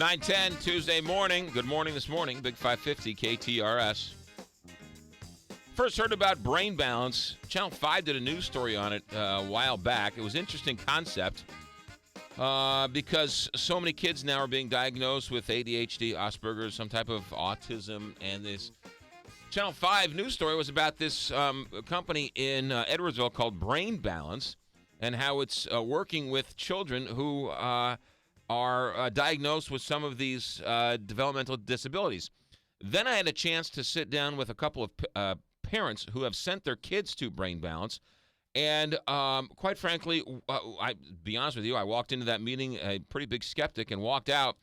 9:10 Tuesday morning. Good morning this morning. Big 550 KTRS. First heard about brain balance. Channel 5 did a news story on it a while back. It was an interesting concept because so many kids now are being diagnosed with ADHD, Asperger's, some type of autism. And this Channel 5 news story was about this company in Edwardsville called Brain Balance and how it's working with children who are diagnosed with some of these developmental disabilities. Then I had a chance to sit down with a couple of parents who have sent their kids to Brain Balance. And quite frankly, I be honest with you, I walked into that meeting a pretty big skeptic and walked out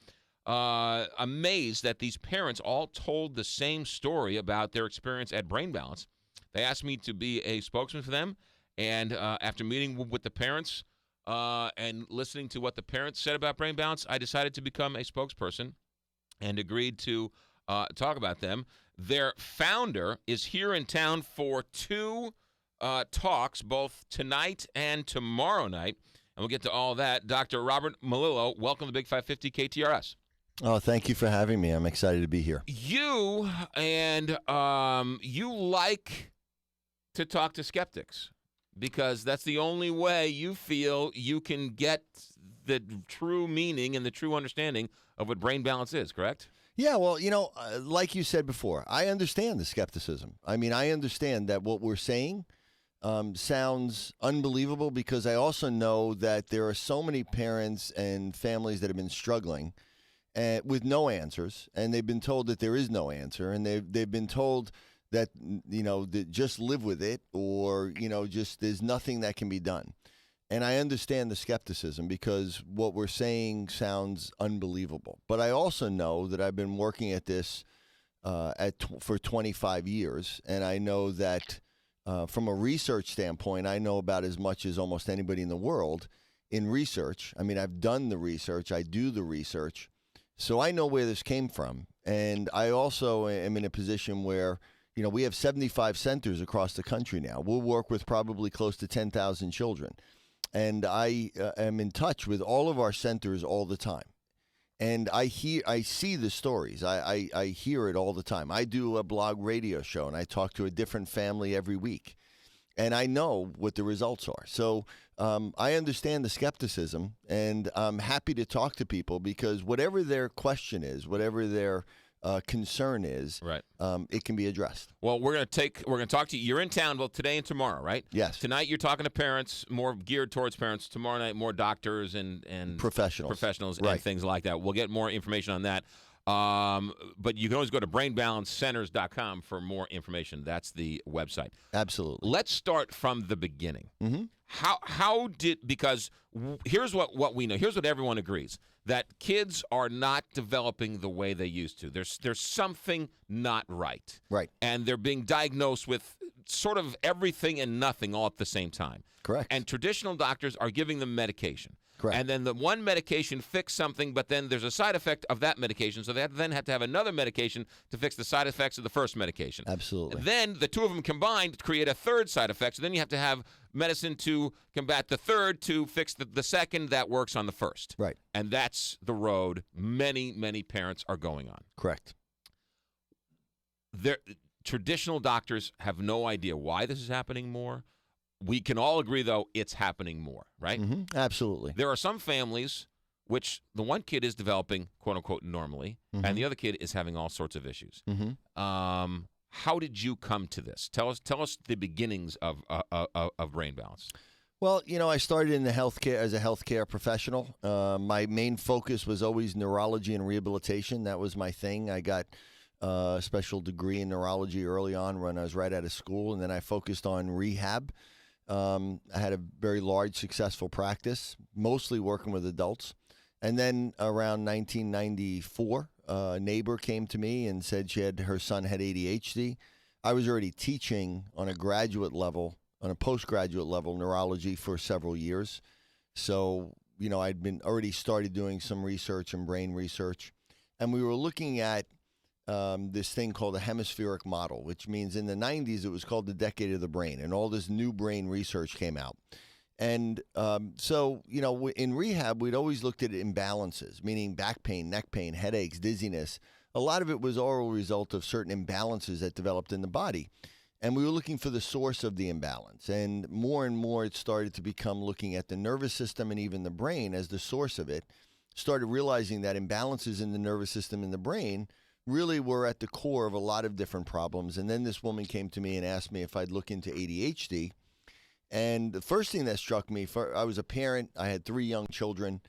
amazed that these parents all told the same story about their experience at Brain Balance. They asked me to be a spokesman for them. And after meeting with the parents and listening to what the parents said about Brain Balance, I decided to become a spokesperson and agreed to talk about them. Their founder is here in town for two talks, both tonight and tomorrow night. And we'll get to all that. Dr. Robert Melillo, welcome to Big 550 KTRS. Oh, thank you for having me. I'm excited to be here. You like to talk to skeptics because that's the only way you feel you can get the true meaning and the true understanding of what brain balance is, correct? Yeah, well, like you said before, I understand the skepticism. I mean, I understand that what we're saying sounds unbelievable because I also know that there are so many parents and families that have been struggling with no answers, and they've been told that there is no answer, and they've been told that, that just live with it or, just there's nothing that can be done. And I understand the skepticism because what we're saying sounds unbelievable. But I also know that I've been working at this for 25 years, and I know that from a research standpoint, I know about as much as almost anybody in the world in research. I mean, I've done the research. I do the research. So I know where this came from. And I also am in a position where, we have 75 centers across the country now. We'll work with probably close to 10,000 children. And I am in touch with all of our centers all the time. And I see the stories. I hear it all the time. I do a blog radio show, and I talk to a different family every week. And I know what the results are. So I understand the skepticism, and I'm happy to talk to people because whatever their question is, whatever their concern is, right. It can be addressed. Well, we're going to talk to you. You're in town both today and tomorrow, right? Yes. Tonight you're talking to parents, more geared towards parents. Tomorrow night, more doctors and professionals and things like that. We'll get more information on that. But you can always go to brainbalancecenters.com for more information. That's the website. Absolutely. Let's start from the beginning. Mm-hmm. Because here's what we know. Here's what everyone agrees, that kids are not developing the way they used to. There's something not right. Right. And they're being diagnosed with sort of everything and nothing all at the same time. Correct. And traditional doctors are giving them medication. Correct. And then the one medication fixed something, but then there's a side effect of that medication, so they then have to have another medication to fix the side effects of the first medication. Absolutely. Then the two of them combined create a third side effect, so then you have to have medicine to combat the third to fix the second that works on the first. Right. And that's the road many, many parents are going on. Correct. Traditional doctors have no idea why this is happening more. We can all agree, though, it's happening more, right? Mm-hmm. Absolutely. There are some families which the one kid is developing, quote-unquote, normally, mm-hmm. and the other kid is having all sorts of issues. Mm-hmm. How did you come to this? Tell us the beginnings of Brain Balance. Well, I started in the healthcare as a healthcare professional. My main focus was always neurology and rehabilitation. That was my thing. I got a special degree in neurology early on when I was right out of school, and then I focused on rehab. I had a very large, successful practice, mostly working with adults. And then around 1994, a neighbor came to me and said her son had ADHD. I was already teaching on a graduate level, on a postgraduate level, neurology for several years. So, I'd been already started doing some research and brain research. And we were looking at this thing called the hemispheric model, which means in the 90s it was called the decade of the brain, and all this new brain research came out. And so, in rehab, we'd always looked at imbalances, meaning back pain, neck pain, headaches, dizziness. A lot of it was all a result of certain imbalances that developed in the body. And we were looking for the source of the imbalance. And more it started to become looking at the nervous system and even the brain as the source of it. Started realizing that imbalances in the nervous system and the brain really were at the core of a lot of different problems. And then this woman came to me and asked me if I'd look into ADHD. And the first thing that struck me, I was a parent, I had 3 young children,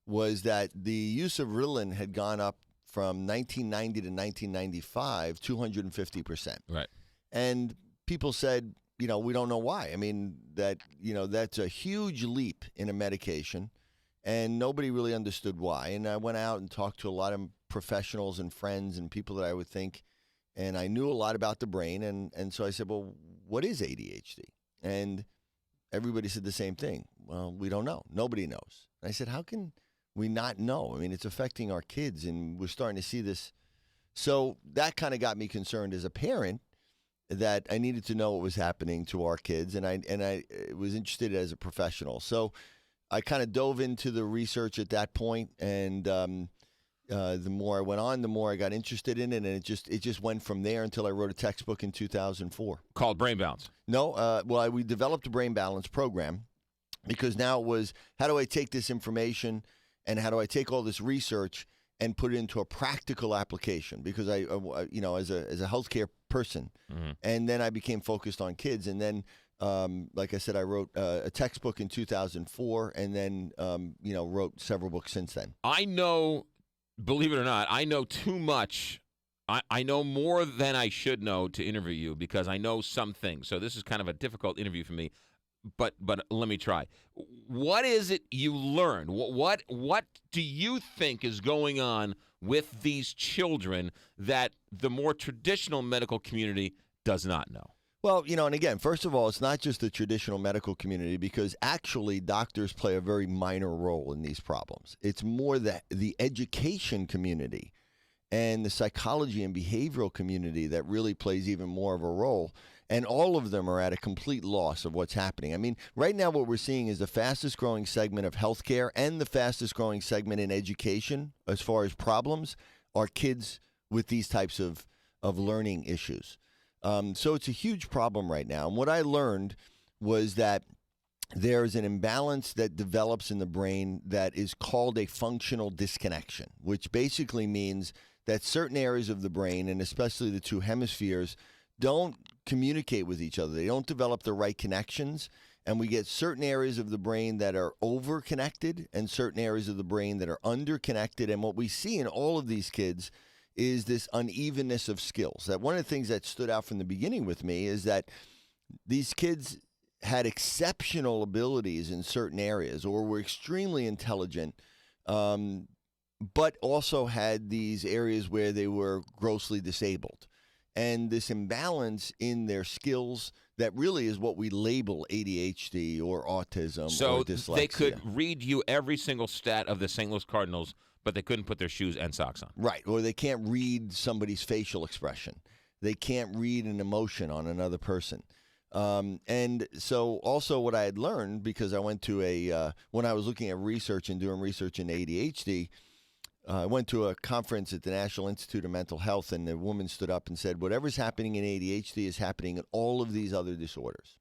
was that the use of Ritalin had gone up from 1990 to 1995, 250%. Right. And people said, we don't know why. I mean, that's a huge leap in a medication, and nobody really understood why. And I went out and talked to a lot of professionals and friends and people that I would think, and I knew a lot about the brain. And so I said, well, what is ADHD? And everybody said the same thing. Well, we don't know. Nobody knows. And I said, how can we not know? I mean, it's affecting our kids, and we're starting to see this. So that kind of got me concerned as a parent, that I needed to know what was happening to our kids, and I was interested as a professional. So I kind of dove into the research at that point, and the more I went on, the more I got interested in it, and it just went from there until I wrote a textbook in 2004 called Brain Balance. No, we developed a Brain Balance program, because now it was, how do I take this information and how do I take all this research and put it into a practical application? Because I as a healthcare person, and then I became focused on kids, and then like I said, I wrote a textbook in 2004, and then wrote several books since then. I know, believe it or not, I know too much. I know more than I should know to interview you, because I know some things. So this is kind of a difficult interview for me. But let me try. What is it you learned? What do you think is going on with these children that the more traditional medical community does not know? Well, and again, first of all, it's not just the traditional medical community, because actually doctors play a very minor role in these problems. It's more the education community and the psychology and behavioral community that really plays even more of a role. And all of them are at a complete loss of what's happening. I mean, right now what we're seeing is the fastest growing segment of healthcare and the fastest growing segment in education as far as problems are kids with these types of learning issues. So it's a huge problem right now. And what I learned was that there's an imbalance that develops in the brain that is called a functional disconnection, which basically means that certain areas of the brain, and especially the 2 hemispheres, don't communicate with each other. They don't develop the right connections, and we get certain areas of the brain that are over-connected and certain areas of the brain that are under-connected. And what we see in all of these kids is this unevenness of skills. That one of the things that stood out from the beginning with me is that these kids had exceptional abilities in certain areas, or were extremely intelligent, but also had these areas where they were grossly disabled. And this imbalance in their skills, that really is what we label ADHD or autism or dyslexia. So they could read you every single stat of the St. Louis Cardinals, but they couldn't put their shoes and socks on. Right. Or they can't read somebody's facial expression. They can't read an emotion on another person. And so also what I had learned, because I went to when I was looking at research and doing research in ADHD, I went to a conference at the National Institute of Mental Health, and the woman stood up and said, whatever's happening in ADHD is happening in all of these other disorders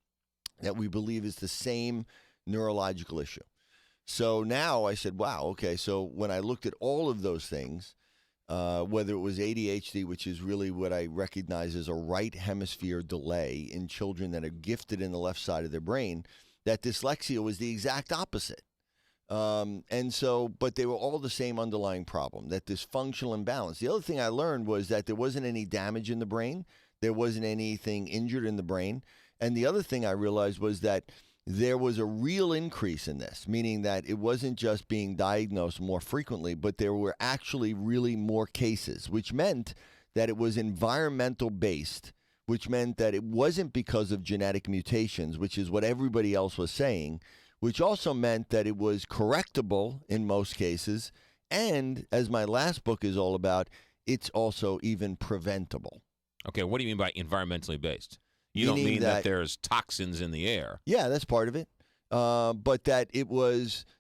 that we believe is the same neurological issue. So now I said, wow, okay, so when I looked at all of those things, whether it was ADHD, which is really what I recognize as a right hemisphere delay in children that are gifted in the left side of their brain, that dyslexia was the exact opposite. And so, but they were all the same underlying problem, that this functional imbalance. The other thing I learned was that there wasn't any damage in the brain. There wasn't anything injured in the brain. And the other thing I realized was that there was a real increase in this, meaning that it wasn't just being diagnosed more frequently, but there were actually really more cases, which meant that it was environmental based, which meant that it wasn't because of genetic mutations, which is what everybody else was saying, which also meant that it was correctable in most cases. And as my last book is all about, it's also even preventable. Okay, what do you mean by environmentally based? You don't mean that there's toxins in the air. Yeah, that's part of it. but that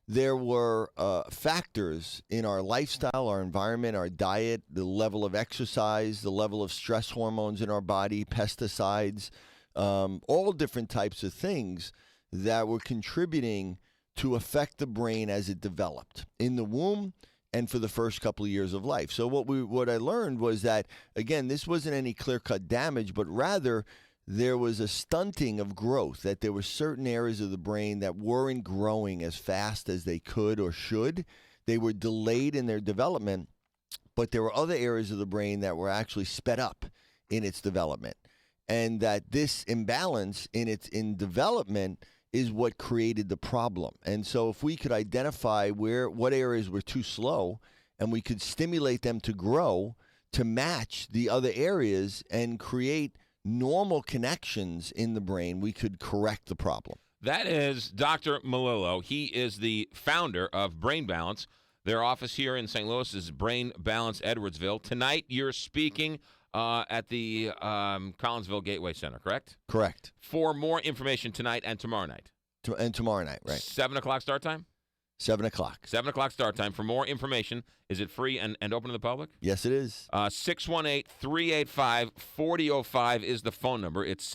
there were factors in our lifestyle, our environment, our diet, the level of exercise, the level of stress hormones in our body, pesticides, all different types of things that were contributing to affect the brain as it developed in the womb and for the first couple of years of life. So what I learned was that, again, this wasn't any clear-cut damage, but rather there was a stunting of growth, that there were certain areas of the brain that weren't growing as fast as they could or should. They were delayed in their development, but there were other areas of the brain that were actually sped up in its development. And that this imbalance in development is what created the problem. And so if we could identify what areas were too slow, and we could stimulate them to grow to match the other areas and create normal connections in the brain, we could correct the problem. That is Dr. Melillo. He is the founder of Brain Balance. Their office here in St. Louis is Brain Balance Edwardsville. Tonight you're speaking at the Collinsville Gateway Center, correct? Correct. For more information tonight and tomorrow night. And tomorrow night, right. 7 o'clock start time? 7 o'clock. 7 o'clock start time. For more information, is it free and open to the public? Yes, it is. 618-385-4005 is the phone number. It's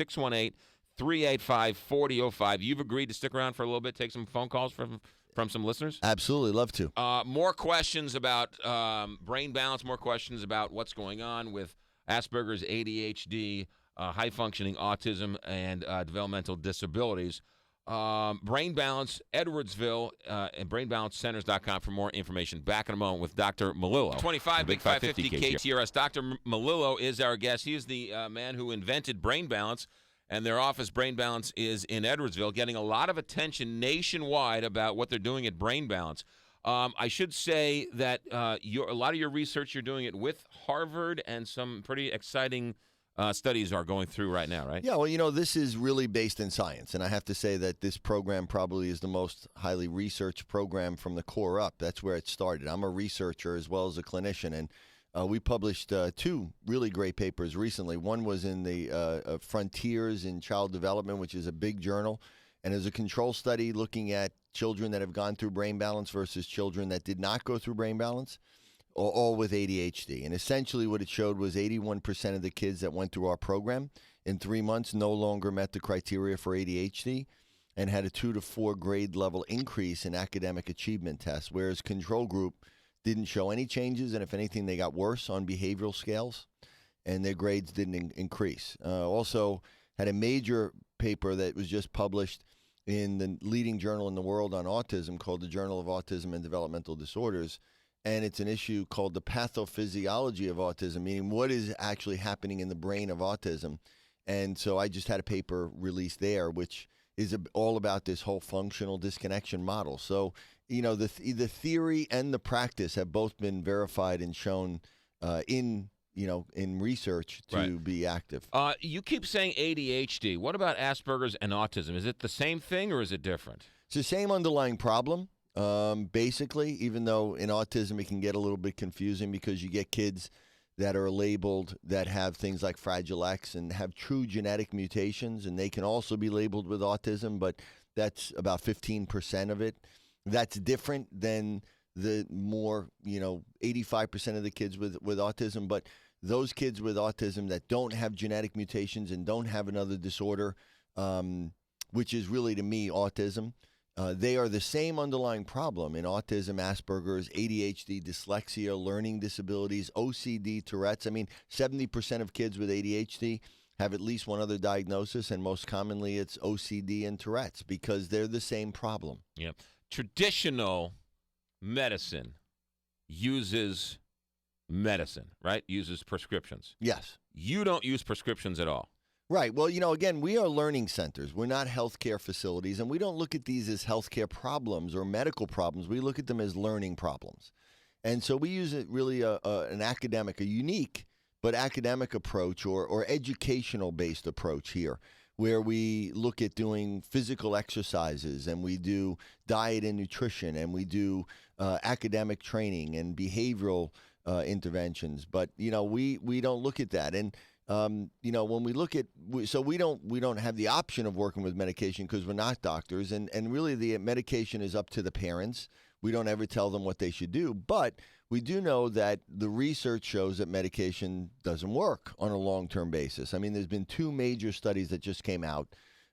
618-385-4005. You've agreed to stick around for a little bit, take some phone calls from some listeners? Absolutely, love to. More questions about brain balance, more questions about what's going on with Asperger's, ADHD, high-functioning autism, and developmental disabilities. Brain Balance, Edwardsville, and brainbalancecenters.com for more information. Back in a moment with Dr. Melillo. 25, Big 550 KTRS. Dr. Melillo is our guest. He is the man who invented Brain Balance, and their office, Brain Balance, is in Edwardsville, getting a lot of attention nationwide about what they're doing at Brain Balance. I should say that a lot of your research, you're doing it with Harvard, and some pretty exciting studies are going through right now, right? Yeah, well, this is really based in science, and I have to say that this program probably is the most highly researched program from the core up. That's where it started. I'm a researcher as well as a clinician, and we published two really great papers recently. One was in the Frontiers in Child Development, which is a big journal, and is a control study looking at children that have gone through Brain Balance versus children that did not go through Brain Balance, all with ADHD. And essentially what it showed was 81% of the kids that went through our program in 3 months no longer met the criteria for ADHD and had a 2 to 4 grade level increase in academic achievement tests, whereas control group didn't show any changes, and if anything, they got worse on behavioral scales, and their grades didn't increase. Also had a major paper that was just published in the leading journal in the world on autism called the Journal of Autism and Developmental Disorders. And it's an issue called the pathophysiology of autism, meaning what is actually happening in the brain of autism. And so I just had a paper released there, which is all about this whole functional disconnection model. So, the theory and the practice have both been verified and shown in research to be active. You keep saying ADHD. What about Asperger's and autism? Is it the same thing or is it different? It's the same underlying problem. Basically, even though in autism it can get a little bit confusing because you get kids that are labeled that have things like Fragile X and have true genetic mutations, and they can also be labeled with autism, but that's about 15% of it. That's different than the more, 85% of the kids with autism, but those kids with autism that don't have genetic mutations and don't have another disorder, which is really, to me, autism, they are the same underlying problem in autism, Asperger's, ADHD, dyslexia, learning disabilities, OCD, Tourette's. 70% of kids with ADHD have at least one other diagnosis, and most commonly it's OCD and Tourette's because they're the same problem. Yeah. Traditional medicine uses medicine, right? Uses prescriptions. Yes. You don't use prescriptions at all. Right. Well, again, we are learning centers. We're not healthcare facilities, and we don't look at these as healthcare problems or medical problems. We look at them as learning problems. And so we use it really an academic, a unique but academic approach or educational-based approach here, where we look at doing physical exercises, and we do diet and nutrition, and we do academic training and behavioral interventions. But, we don't look at that. And When we look at, so we don't have the option of working with medication because we're not doctors, and really the medication is up to the parents. We don't ever tell them what they should do, but we do know that the research shows that medication doesn't work on a long-term basis. I mean, there's been 2 major studies that just came out.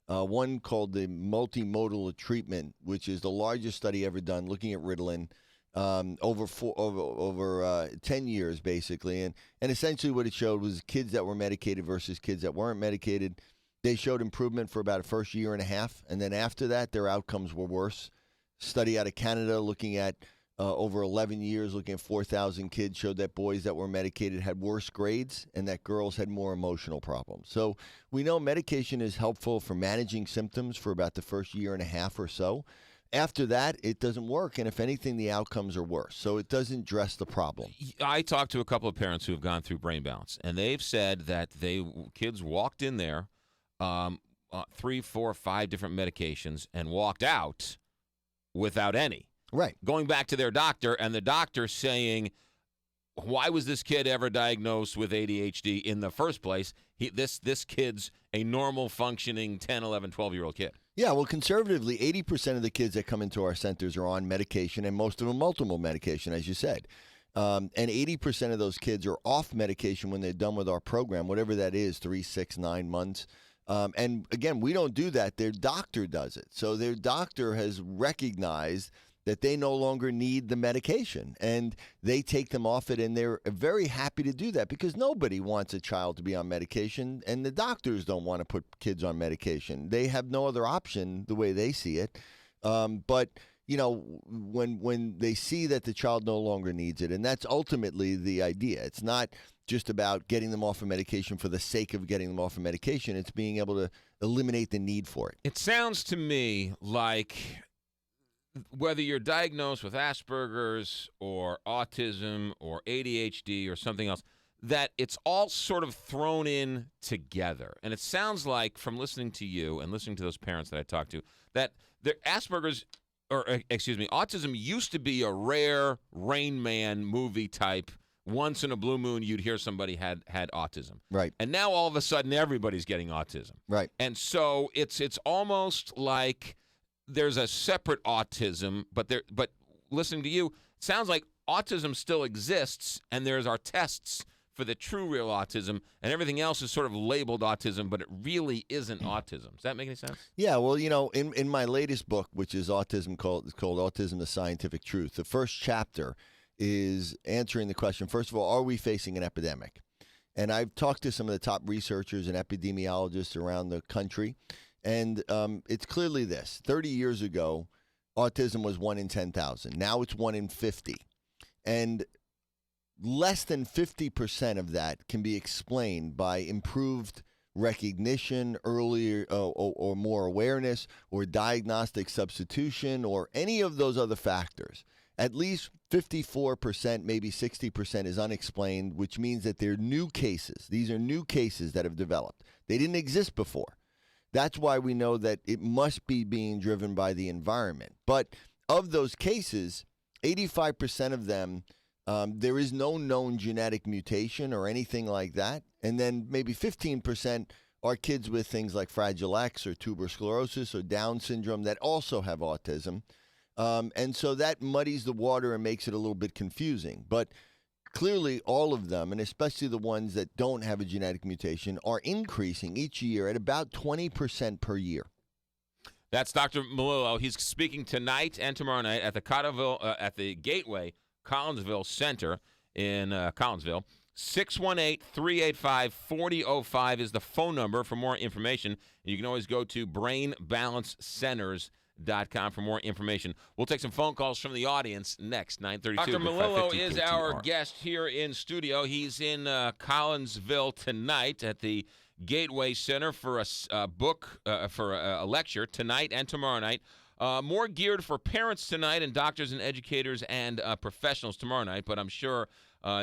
One called the multimodal treatment, which is the largest study ever done, looking at Ritalin over 10 years, basically. And essentially what it showed was kids that were medicated versus kids that weren't medicated. They showed improvement for about the first year and a half, and then after that, their outcomes were worse. Study out of Canada looking at over 11 years, looking at 4,000 kids, showed that boys that were medicated had worse grades and that girls had more emotional problems. So we know medication is helpful for managing symptoms for about the first year and a half or so. After that, it doesn't work, and if anything, the outcomes are worse. So it doesn't address the problem. I talked to a couple of parents who have gone through Brain Balance, and they've said that kids walked in there, 3, 4, 5 different medications, and walked out without any. Right. Going back to their doctor, and the doctor saying, why was this kid ever diagnosed with ADHD in the first place? This kid's a normal functioning 10, 11, 12-year-old kid. Yeah, well, conservatively, 80% of the kids that come into our centers are on medication, and most of them multiple medication, as you said. And 80% of those kids are off medication when they're done with our program, whatever that is, 3, 6, 9 months. And again, we don't do that. Their doctor does it. So their doctor has recognized that they no longer need the medication, and they take them off it, and they're very happy to do that because nobody wants a child to be on medication, and the doctors don't want to put kids on medication. They have no other option the way they see it. But when they see that the child no longer needs it, and that's ultimately the idea. It's not just about getting them off of medication for the sake of getting them off of medication. It's being able to eliminate the need for it. It sounds to me like whether you're diagnosed with Asperger's or autism or ADHD or something else, that it's all sort of thrown in together. And it sounds like, from listening to you and listening to those parents that I talked to, that the autism used to be a rare Rain Man movie type. Once in a blue moon, you'd hear somebody had autism. Right. And now all of a sudden, everybody's getting autism. Right. And so it's almost like there's a separate autism, but listening to you, it sounds like autism still exists, and there's our tests for the true real autism, and everything else is sort of labeled autism, but it really isn't autism. Does that make any sense? Yeah, well, in my latest book, which is called Autism: The Scientific Truth, the first chapter is answering the question, first of all, are we facing an epidemic? And I've talked to some of the top researchers and epidemiologists around the country, and it's clearly this. 30 years ago, autism was 1 in 10,000. Now it's 1 in 50. And less than 50% of that can be explained by improved recognition, earlier or more awareness, or diagnostic substitution, or any of those other factors. At least 54%, maybe 60% is unexplained, which means that they're new cases. These are new cases that have developed. They didn't exist before. That's why we know that it must be being driven by the environment. But of those cases, 85% of them, there is no known genetic mutation or anything like that. And then maybe 15% are kids with things like Fragile X or tuberous sclerosis or Down syndrome that also have autism. And so that muddies the water and makes it a little bit confusing. But clearly, all of them, and especially the ones that don't have a genetic mutation, are increasing each year at about 20% per year. That's Dr. Melillo. He's speaking tonight and tomorrow night at the Gateway Collinsville Center in Collinsville. 618-385-4005 is the phone number for more information. You can always go to brainbalancecenters.com for more information. We'll take some phone calls from the audience next, 9:32. Dr. Melillo is our guest here in studio. He's in Collinsville tonight at the Gateway Center for a book, for a lecture tonight and tomorrow night. More geared for parents tonight and doctors and educators and professionals tomorrow night, but I'm sure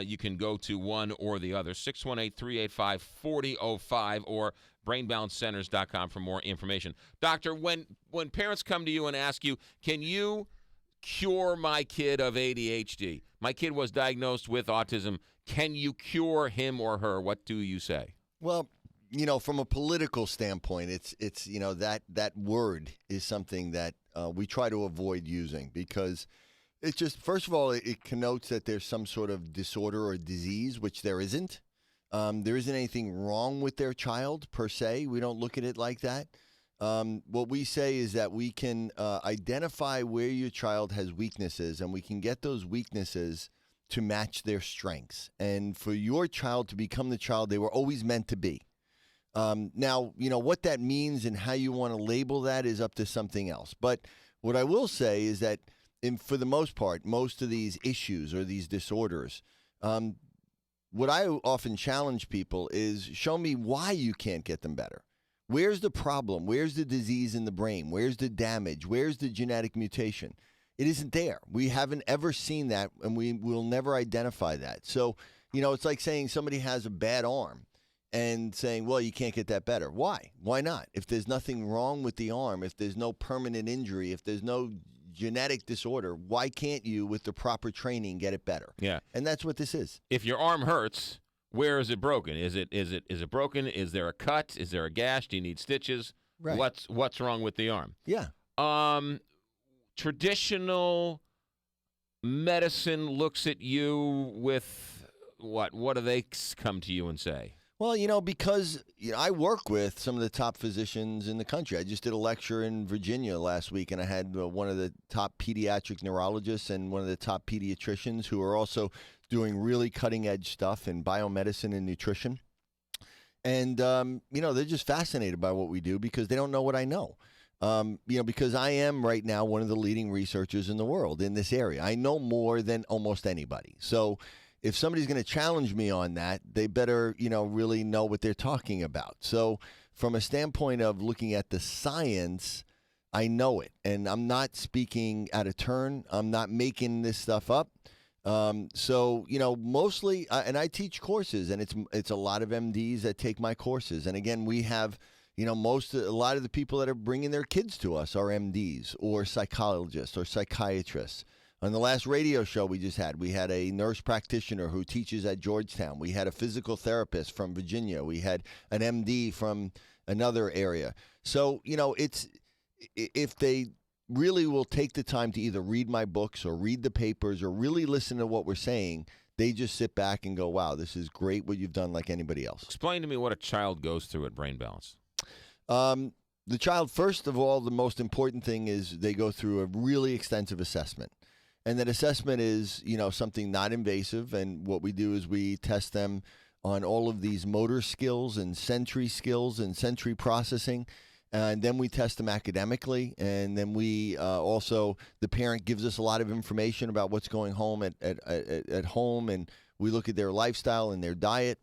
you can go to one or the other. 618-385-4005 or brainbalancecenters.com for more information. Doctor, when parents come to you and ask you, can you cure my kid of ADHD? My kid was diagnosed with autism. Can you cure him or her? What do you say? Well, from a political standpoint, it's that word is something that we try to avoid using because it just, first of all, it connotes that there's some sort of disorder or disease, which there isn't. There isn't anything wrong with their child per se. We don't look at it like that. What we say is that we can identify where your child has weaknesses, and we can get those weaknesses to match their strengths, and for your child to become the child they were always meant to be. Now, what that means and how you want to label that is up to something else. But what I will say is that for the most part, most of these issues or these disorders, what I often challenge people is show me why you can't get them better. Where's the problem? Where's the disease in the brain? Where's the damage? Where's the genetic mutation? It isn't there. We haven't ever seen that, and we will never identify that. So, it's like saying somebody has a bad arm and saying, well, you can't get that better. Why? Why not? If there's nothing wrong with the arm, if there's no permanent injury, if there's no genetic disorder, why can't you, with the proper training, get it better? Yeah. And that's what this is. If your arm hurts, where is it broken? Is it broken? Is there a cut? Is there a gash? Do you need stitches? Right. What's wrong with the arm? Yeah. Traditional medicine looks at you with what? What do they come to you and say? Well, because I work with some of the top physicians in the country. I just did a lecture in Virginia last week, and I had one of the top pediatric neurologists and one of the top pediatricians who are also doing really cutting-edge stuff in biomedicine and nutrition. And, they're just fascinated by what we do because they don't know what I know. Because I am right now one of the leading researchers in the world in this area. I know more than almost anybody. So if somebody's going to challenge me on that, they better, really know what they're talking about. So from a standpoint of looking at the science, I know it. And I'm not speaking out of turn. I'm not making this stuff up. Mostly, and I teach courses, and it's a lot of MDs that take my courses. And again, we have, a lot of the people that are bringing their kids to us are MDs or psychologists or psychiatrists. On the last radio show we just had, we had a nurse practitioner who teaches at Georgetown. We had a physical therapist from Virginia. We had an MD from another area. So, if they really will take the time to either read my books or read the papers or really listen to what we're saying, they just sit back and go, wow, this is great what you've done, like anybody else. Explain to me what a child goes through at Brain Balance. The child, first of all, the most important thing is they go through a really extensive assessment. And that assessment is, something not invasive. And what we do is we test them on all of these motor skills and sensory processing. And then we test them academically. And then we also, the parent gives us a lot of information about what's going home at home. And we look at their lifestyle and their diet.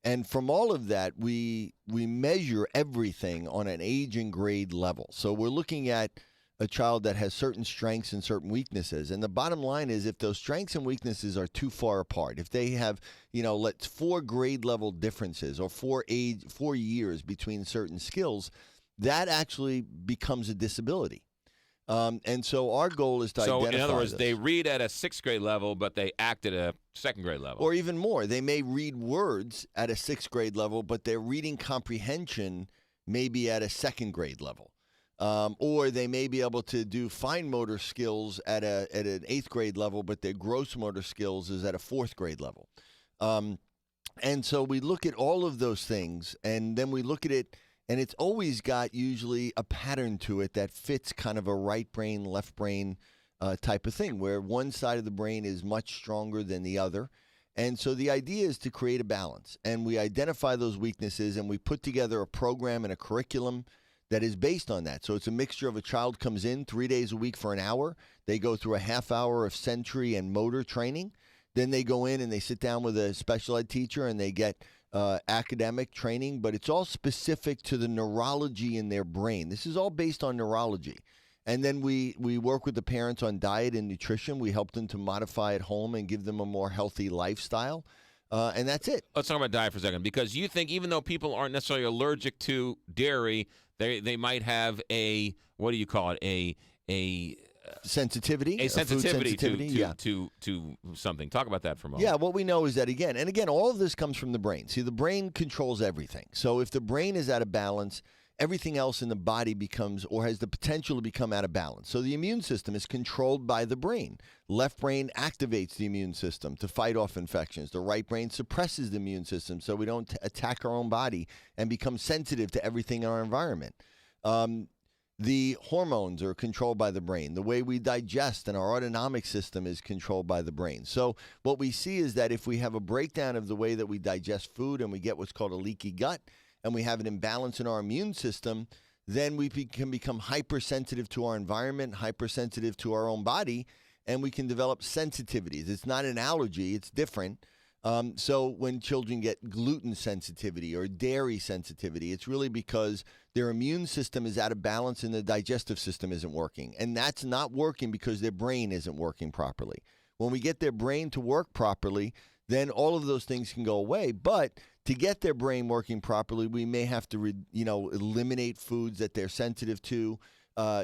And from all of that, we measure everything on an age and grade level. So we're looking at a child that has certain strengths and certain weaknesses. And the bottom line is if those strengths and weaknesses are too far apart, if they have, 4 grade level differences or 4 years between certain skills, that actually becomes a disability. And so our goal is to identify in other words, those. they read at a 6th grade level, but they act at a 2nd grade level. Or even more. They may read words at a 6th grade level, but their reading comprehension may be at a 2nd grade level. Or they may be able to do fine motor skills at an 8th grade level, but their gross motor skills is at a 4th grade level. And so we look at all of those things, and then we look at it, and it's always got usually a pattern to it that fits kind of a right brain, left brain type of thing, where one side of the brain is much stronger than the other. And so the idea is to create a balance. And we identify those weaknesses, and we put together a program and a curriculum that is based on that. So it's a mixture of a child comes in 3 days a week for an hour. They go through a half hour of sensory and motor training. Then they go in and they sit down with a special ed teacher and they get academic training, but it's all specific to the neurology in their brain. This is all based on neurology. And then we work with the parents on diet and nutrition. We help them to modify at home and give them a more healthy lifestyle. And that's it. Let's talk about diet for a second, because you think even though people aren't necessarily allergic to dairy, they might have a, what do you call it, a sensitivity, a sensitivity, food sensitivity to something. Talk about that for a moment. Yeah, what we know is that, again, all of this comes from the brain. See, the brain controls everything. So if the brain is out of balance, everything else in the body becomes or has the potential to become out of balance. So the immune system is controlled by the brain. Left brain activates the immune system to fight off infections. The right brain suppresses the immune system so we don't attack our own body and become sensitive to everything in our environment. The hormones are controlled by the brain. The way we digest and our autonomic system is controlled by the brain. So what we see is that if we have a breakdown of the way that we digest food and we get what's called a leaky gut and we have an imbalance in our immune system, then we can become hypersensitive to our environment, hypersensitive to our own body, and we can develop sensitivities. It's not an allergy. It's different. So when children get gluten sensitivity or dairy sensitivity, it's really because their immune system is out of balance and the digestive system isn't working. And that's not working because their brain isn't working properly. When we get their brain to work properly, then all of those things can go away. But to get their brain working properly, we may have to, eliminate foods that they're sensitive to,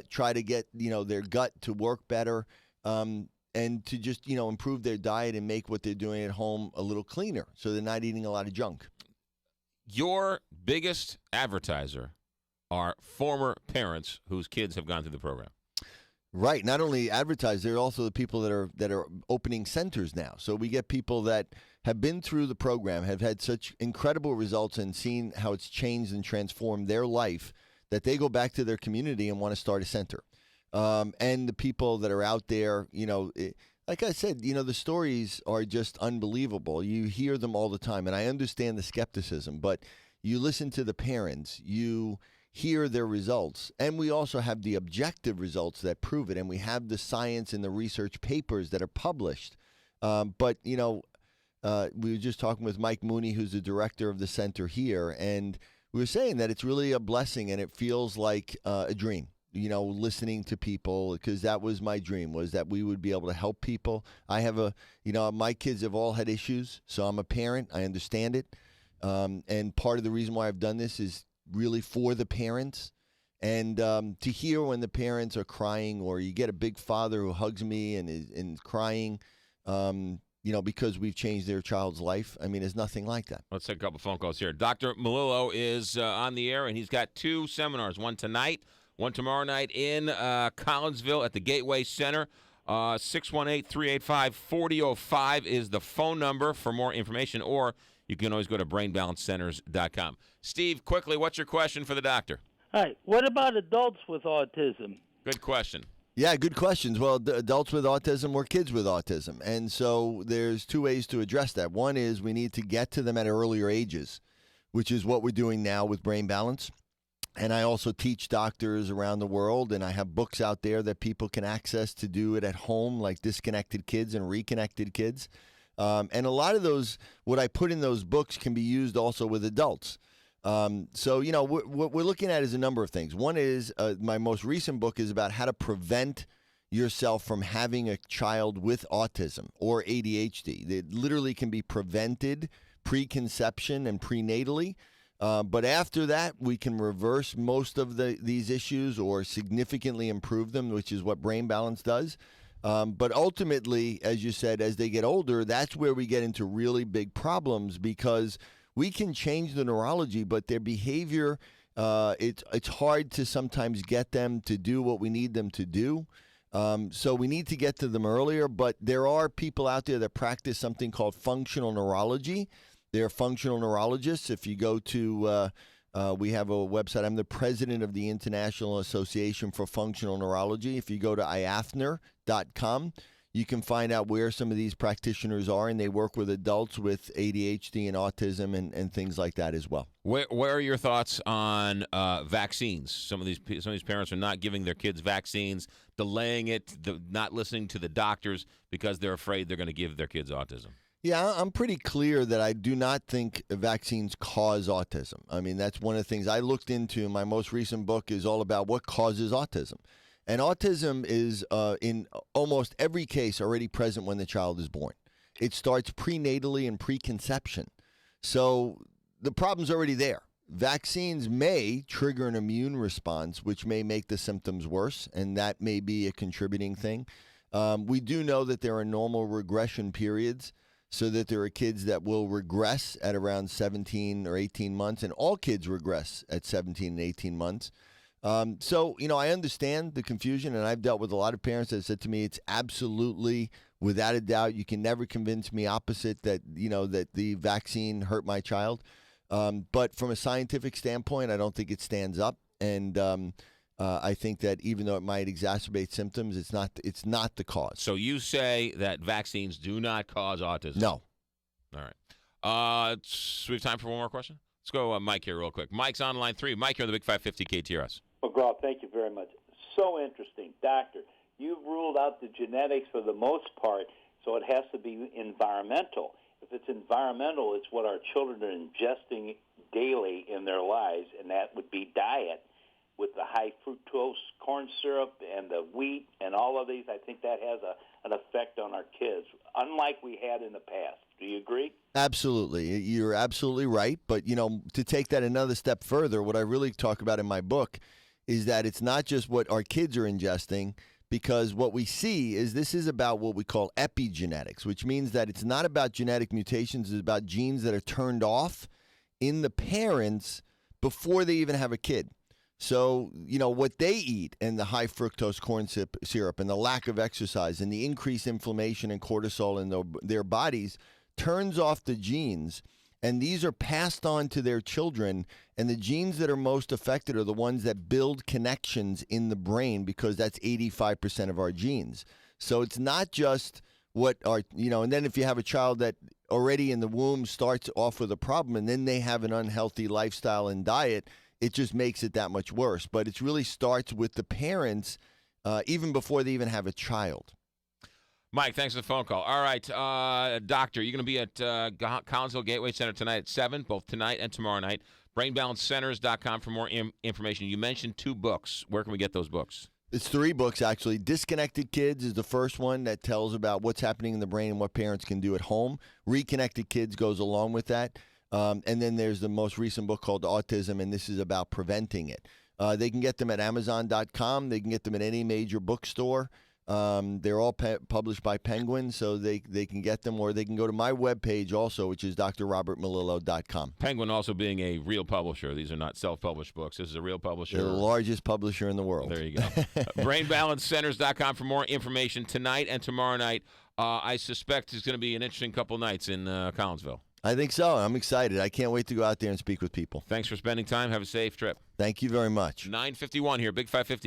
try to get, their gut to work better. And to just, improve their diet and make what they're doing at home a little cleaner so they're not eating a lot of junk. Your biggest advertiser are former parents whose kids have gone through the program. Right. Not only advertise, they're also the people that are opening centers now. So we get people that have been through the program, have had such incredible results and seen how it's changed and transformed their life that they go back to their community and want to start a center. And the people that are out there, like I said, the stories are just unbelievable. You hear them all the time, and I understand the skepticism, but you listen to the parents, you hear their results, and we also have the objective results that prove it, and we have the science and the research papers that are published. But we were just talking with Mike Mooney, who's the director of the center here, and we were saying that it's really a blessing, and it feels like a dream. Listening to people, because that was my dream, was that we would be able to help people. I have my kids have all had issues, so I'm a parent. I understand it. And part of the reason why I've done this is really for the parents. And to hear when the parents are crying, or you get a big father who hugs me and is crying, because we've changed their child's life. I mean, there's nothing like that. Let's take a couple phone calls here. Dr. Melillo is on the air, and he's got two seminars, one tonight, one tomorrow night in Collinsville at the Gateway Center. 618-385-4005 is the phone number for more information, or you can always go to brainbalancecenters.com. Steve, quickly, what's your question for the doctor? Hi. What about adults with autism? Good question. Yeah, good questions. Well, adults with autism or kids with autism. And so there's two ways to address that. One is we need to get to them at earlier ages, which is what we're doing now with Brain Balance. And I also teach doctors around the world, and I have books out there that people can access to do it at home, like Disconnected Kids and Reconnected Kids. And a lot of those, what I put in those books can be used also with adults. So, what we're looking at is a number of things. One is my most recent book is about how to prevent yourself from having a child with autism or ADHD. It literally can be prevented preconception and prenatally. But after that, we can reverse most of these issues or significantly improve them, which is what Brain Balance does. But ultimately, as you said, as they get older, that's where we get into really big problems, because we can change the neurology, but their behavior, it's hard to sometimes get them to do what we need them to do. So we need to get to them earlier, but there are people out there that practice something called functional neurology. They're functional neurologists. If you go to, we have a website. I'm the president of the International Association for Functional Neurology. If you go to iafner.com, you can find out where some of these practitioners are, and they work with adults with ADHD and autism and things like that as well. Where are your thoughts on vaccines? Some of these parents are not giving their kids vaccines, delaying it, not listening to the doctors because they're afraid they're going to give their kids autism. Yeah, I'm pretty clear that I do not think vaccines cause autism. I mean, that's one of the things I looked into. My most recent book is all about what causes autism. And autism is, in almost every case, already present when the child is born. It starts prenatally and preconception. So the problem's already there. vaccines may trigger an immune response, which may make the symptoms worse, and that may be a contributing thing. We do know that there are normal regression periods, so that there are kids that will regress at around 17 or 18 months, and all kids regress at 17 and 18 months. So, I understand the confusion, and I've dealt with a lot of parents that said to me, it's absolutely, without a doubt, you can never convince me opposite that, that the vaccine hurt my child. But from a scientific standpoint, I don't think it stands up. And I think that even though it might exacerbate symptoms, it's not the cause. So you say that vaccines do not cause autism? No. All right. So we have time for one more question? Let's go Mike here real quick. Mike's on line 3. Mike, you're on the Big 550 KTRS. McGraw, thank you very much. So interesting. Doctor, you've ruled out the genetics for the most part, so it has to be environmental. If it's environmental, it's what our children are ingesting daily in their lives, and that would be diet. With the high fructose corn syrup and the wheat and all of these, I think that has an effect on our kids, unlike we had in the past. Do you agree? Absolutely. You're absolutely right. But, to take that another step further, what I really talk about in my book is that it's not just what our kids are ingesting, because what we see is this is about what we call epigenetics, which means that it's not about genetic mutations. It's about genes that are turned off in the parents before they even have a kid. So, what they eat and the high fructose corn syrup and the lack of exercise and the increased inflammation and cortisol in their bodies turns off the genes, and these are passed on to their children. And the genes that are most affected are the ones that build connections in the brain, because that's 85% of our genes. So it's not just what are, and then if you have a child that already in the womb starts off with a problem and then they have an unhealthy lifestyle and diet, it just makes it that much worse. But it really starts with the parents even before they even have a child. Mike, thanks for the phone call. All right, doctor, you're going to be at Collinsville Gateway Center tonight at 7, both tonight and tomorrow night. BrainBalanceCenters.com for more information. You mentioned 2 books. Where can we get those books? It's 3 books, actually. Disconnected Kids is the first one that tells about what's happening in the brain and what parents can do at home. Reconnected Kids goes along with that. And then there's the most recent book called Autism, and this is about preventing it. They can get them at Amazon.com. They can get them at any major bookstore. They're all published by Penguin, so they can get them, or they can go to my webpage also, which is drrobertmelillo.com. Penguin also being a real publisher. These are not self-published books. This is a real publisher. They're the largest publisher in the world. There you go. BrainBalanceCenters.com for more information tonight and tomorrow night. I suspect it's going to be an interesting couple nights in Collinsville. I think so. I'm excited. I can't wait to go out there and speak with people. Thanks for spending time. Have a safe trip. Thank you very much. 9:51 here, Big 550.